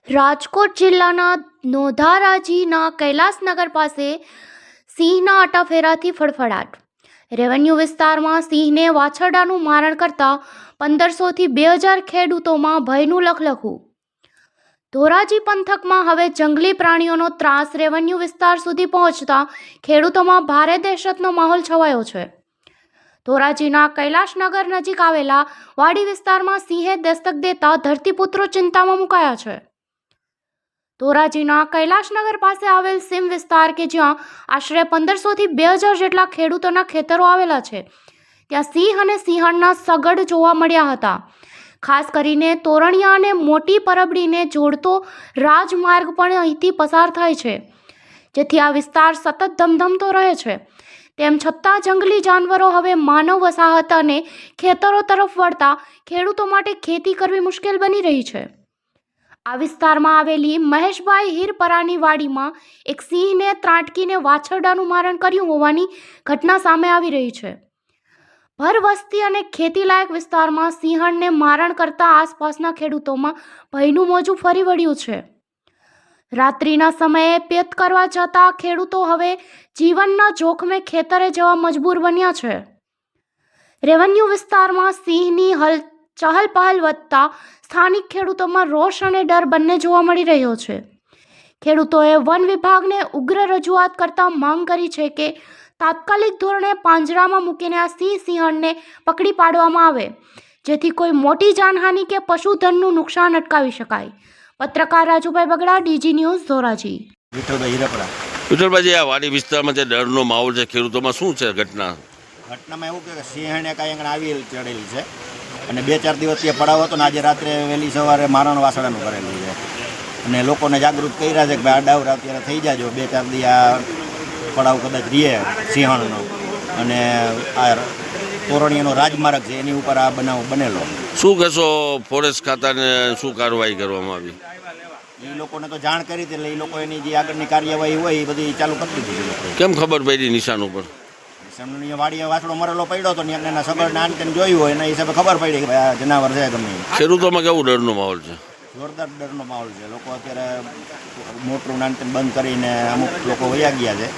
રાજકોટ જિલ્લાના નોધારાજીના કૈલાસનગર પાસે સિંહના અટાફેરાથી ફડફડાટ. રેવન્યુ વિસ્તારમાં સિંહને વાછરડાનું મારણ કરતા 1500થી 2000 ખેડૂતોમાં ભયનું લખલખું. ધોરાજી પંથકમાં હવે જંગલી પ્રાણીઓનો ત્રાસ રેવન્યુ વિસ્તાર સુધી પહોંચતા ખેડૂતોમાં ભારે દહેશતનો માહોલ છવાયો છે. ધોરાજીના કૈલાસનગર નજીક આવેલા વાડી વિસ્તારમાં સિંહે દસ્તક દેતા ધરતીપુત્રો ચિંતામાં મુકાયા છે. ધોરાજીના કૈલાસનગર પાસે આવેલ સીમ વિસ્તાર કે જ્યાં આશરે 1500થી 2000 જેટલા ખેડૂતોના ખેતરો આવેલા છે, ત્યાં સિંહ અને સિંહણના સગડ જોવા મળ્યા હતા. ખાસ કરીને તોરણિયા અને મોટી પરબડીને જોડતો રાજમાર્ગ પણ અહીંથી પસાર થાય છે, જેથી આ વિસ્તાર સતત ધમધમતો રહે છે. તેમ છતાં જંગલી જાનવરો હવે માનવ વસાહત અને ખેતરો તરફ વળતા ખેડૂતો માટે ખેતી કરવી મુશ્કેલ બની રહી છે. આ વિસ્તારમાં આવેલી મહેશભાઈ હીરપરાની વાડીમાં એક સિંહને ત્રાટકીને વાછરડાનું મારણ કર્યું હોવાની ઘટના સામે આવી રહી છે. ભર વસ્તી અને ખેતીલાયક વિસ્તારમાં સિંહણને મારણ કરતા આસપાસના ખેડૂતોમાં ભયનું મોજું ફરી વળ્યું છે. રાત્રિના સમયે પેત કરવા જતા ખેડૂતો હવે જીવનના જોખમે ખેતરે જવા મજબૂર બન્યા છે. રેવન્યુ વિસ્તારમાં સિંહની ચહલ પહલ વધતા સ્થાનિક ખેડૂતોમાં રોષ અને ડર બંને જોવા મળી રહ્યો છે. ખેડૂતોએ વન વિભાગને ઉગ્ર રજૂઆત કરતા માંગ કરી છે કે તાત્કાલિક ધોરણે પાંજરામાં મૂકીને આ સિંહણને પકડી પાડવામાં આવે, જેથી કોઈ મોટી જાનહાનિ કે પશુધનનું નુકસાન અટકાવી શકાય. પત્રકાર રાજુભાઈ બગડા, ડીજી ન્યૂઝ, ધોરાજી. વિઠ્ઠલભાઈ, આ વાડી વિસ્તારમાં જે ડરનો માહોલ છે ખેડૂતોમાં, શું છે ઘટનામાં એવું કે સિંહણે કાંઈ આગળ આવી ચડેલી છે અને 2-4 દિવસથી પડાવ હતો ને આજે રાત્રે વહેલી સવારે મારણ વાસણાનું કરેલું છે અને લોકોને જાગૃત કર્યા છે કે ભાઈ આ ડાવર અત્યારે થઈ જાજો. 2-4 દી આ પડાવ કદાચ રહીએ સિંહણનો અને આ તોરણીયાનો રાજમાર્ગ છે એની ઉપર આ બનાવ બનેલો. શું કહેશો, ફોરેસ્ટ ખાતાને શું કાર્યવાહી કરવામાં આવી? એ લોકોને તો જાણ કરી હતી એટલે એ લોકો એની જે આગળની કાર્યવાહી હોય એ બધી ચાલુ કરી દીધી. કેમ ખબર પડી નિશાન ઉપર? વાડીએ વાસડો મરેલો પડ્યો હતો ને એના સગડને આનતેન જોયું હોય એના હિસાબે ખબર પડી કે ભાઈ આ જનાવર છે ગમે. ખેડૂતોમાં કેવું ડરનો માહોલ છે? જોરદાર ડરનો માહોલ છે. લોકો અત્યારે મોટરું નાનતેન બંધ કરીને અમુક લોકો વયા ગયા છે.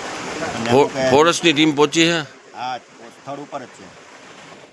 ફોરેસ્ટની ટીમ પહોંચી છે? હા, સ્થળ ઉપર જ છે.